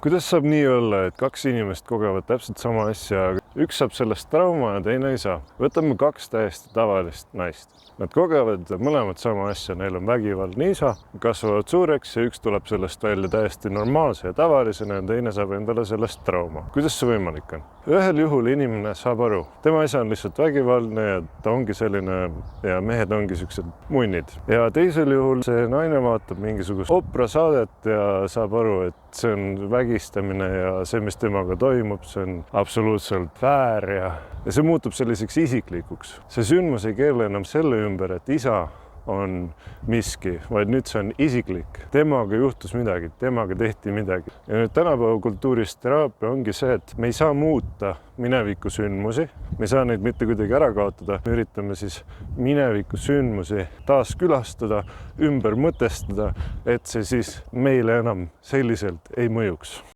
Kuidas saab nii olla, et kaks inimest kogevad täpselt sama asja, aga üks saab sellest trauma ja teine ei saa? Võtame kaks täiesti tavalist naist. Nad kogevad mõlemad sama asja, neil on vägivaldne isa, kasvavad suureks ja üks tuleb sellest välja täiesti normaalse ja tavalisena ja teine saab endale sellest trauma. Kuidas see võimalik on? Ühel juhul inimene saab aru, tema isa on lihtsalt vägivaldne ja ta ongi selline ja mehed ongi siuksed munnid. Ja teisel juhul see naine vaatab mingisugust operasaadet ja saab aru, et see on vägistamine ja see, mis temaga toimub, see on absoluutselt väär ja see muutub selliseks isiklikuks. See sündmus ei keele enam selle ümber, et isa on miski, vaid nüüd see on isiklik. Temaga juhtus midagi, temaga tehti midagi. Ja nüüd tänapäeva kultuuris teraapia ongi see, et me ei saa muuta mineviku sündmusi, me ei saa neid mitte kuidagi ära kaotada. Me üritame siis mineviku sündmusi taas külastada, ümber mõtestada, et see siis meile enam selliselt ei mõjuks.